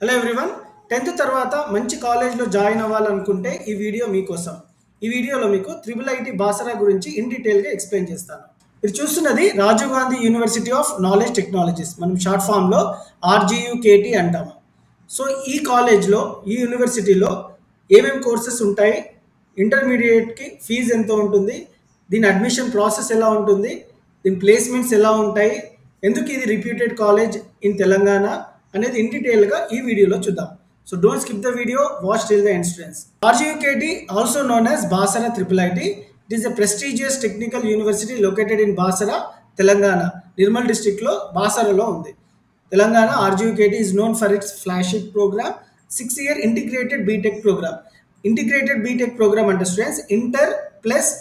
Hello everyone. 10th తర్వాత మంచి కాలేజ్లో జాయిన్ అవ్వాలనుకుంటే ఈ వీడియో మీకోసం. ఈ వీడియోలో మీకు త్రిబుల్ ఐటీ బాసరా గురించి ఇన్ డీటెయిల్గా ఎక్స్ప్లెయిన్ చేస్తాను. మీరు చూస్తున్నది Rajiv Gandhi university of knowledge technologies, మనం షార్ట్ ఫామ్లో RGUKT అంటాము. సో ఈ కాలేజ్లో, ఈ యూనివర్సిటీలో ఏమేమి కోర్సెస్ ఉంటాయి, ఇంటర్మీడియట్కి ఫీజు ఎంత ఉంటుంది, దీని అడ్మిషన్ ప్రాసెస్ ఎలా ఉంటుంది, దీని ప్లేస్మెంట్స్ ఎలా ఉంటాయి, ఎందుకు ఇది రిప్యూటెడ్ కాలేజ్ ఇన్ తెలంగాణ అనేది ఇన్ డీటెయిల్గా ఈ వీడియోలో చూద్దాం. So don't skip the video, watch till the end students. RGUKT, also known as Basara Triple IT, it is a prestigious technical university located in Basara, Telangana. Nirmal డిస్ట్రిక్ట్లో బాసరాలో ఉంది. Telangana RGUKT is known for its flagship program, 6-year integrated BTech program. Integrated BTech program అంటే students inter plus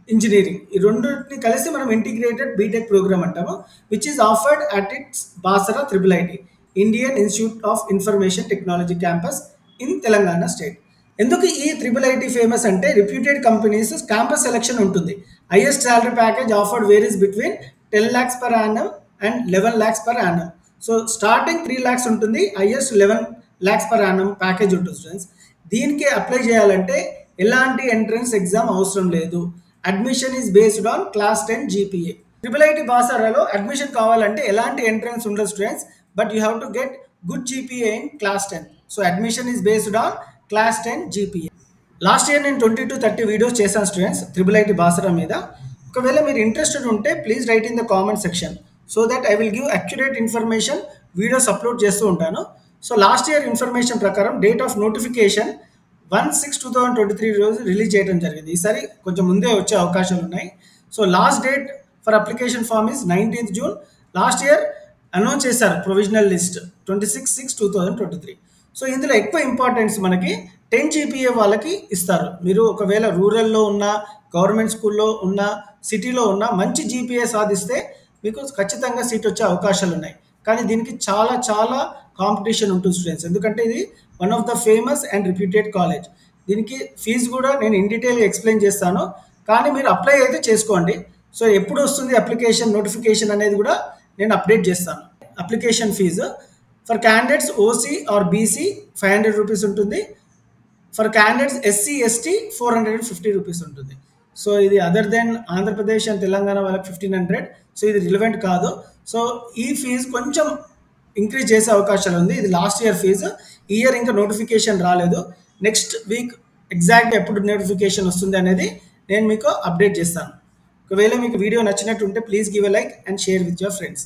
engineering, ఈ రెండింటిని కలిసి మనం integrated BTech program అంటాము, which is offered at its Basara triple IT Indian institute of information technology campus in Telangana state. ఎందుకు ఈ triple IT famous అంటే reputed companies campus selection ఉంటుంది. Highest salary package offered varies between 10 lakhs per annum and 11 lakhs per annum. So starting 3 lakhs ఉంటుంది, highest 11 lakhs per annum package ఉంటుంది students. దీనికి apply చేయాలంటే ఎలాంటి entrance exam అవసరం లేదు. Admission is based on class 10 GPA. Triple IT బాసరాలో admission కావాలంటే ఎలాంటి ఎంట్రన్స్ ఉండదు students, but you have to get good GPA in class 10. So admission is based on class 10 GPA. Last year నేను 20 to 30 videos చేశాను students triple IT Basara మీద. ఒకవేళ మీరు interested ఉంటే please write in the comment section, so that I will give accurate information. Videos upload చేస్తూ ఉంటాను. So last year information ప్రకారం date of notification 1/6/2023 రోజు రిలీజ్ చేయడం జరిగింది. ఈసారి కొంచెం ముందే వచ్చే అవకాశాలు ఉన్నాయి. So last date for application form is 19th June. Last year announce చేశారు ప్రొవిజనల్ లిస్ట్ 26/6/2023. సో ఇందులో ఎక్కువ ఇంపార్టెన్స్ మనకి 10 GPA వాళ్ళకి ఇస్తారు. మీరు ఒకవేళ రూరల్లో ఉన్న, గవర్నమెంట్ స్కూల్లో ఉన్న, సిటీలో ఉన్న మంచి GPA సాధిస్తే మీకు ఖచ్చితంగా సీట్ వచ్చే అవకాశాలు ఉన్నాయి. కానీ దీనికి చాలా చాలా కాంపిటీషన్ ఉంటుంది స్టూడెంట్స్, ఎందుకంటే ఇది one of the famous and reputed college. దీనికి ఫీజు కూడా నేను ఇన్ డీటెయిల్గా ఎక్స్ప్లెయిన్ చేస్తాను, కానీ మీరు అప్లై అయితే చేసుకోండి. సో ఎప్పుడు వస్తుంది అప్లికేషన్ నోటిఫికేషన్ అనేది కూడా నేను అప్డేట్ చేస్తాను. Application fee for candidates OC or BC 500 rupees ఉంటుంది. For candidates SC ST 450 rupees ఉంటుంది. సో ఇది other then Andhra Pradesh and Telangana వాళ్ళకి 1500. సో ఇది రిలవెంట్ కాదు. సో ఈ ఫీజు కొంచెం ఇంక్రీజ్ చేసే అవకాశాలు ఉంది. ఇది లాస్ట్ ఇయర్ ఫీజు. ఈ ఇయర్ ఇంకా నోటిఫికేషన్ రాలేదు. నెక్స్ట్ వీక్ ఎగ్జాక్ట్ ఎప్పుడు నోటిఫికేషన్ వస్తుంది అనేది నేను మీకు అప్డేట్ చేస్తాను. ఒకవేళ మీకు వీడియో నచ్చినట్టు ఉంటే please give a like and share with your friends.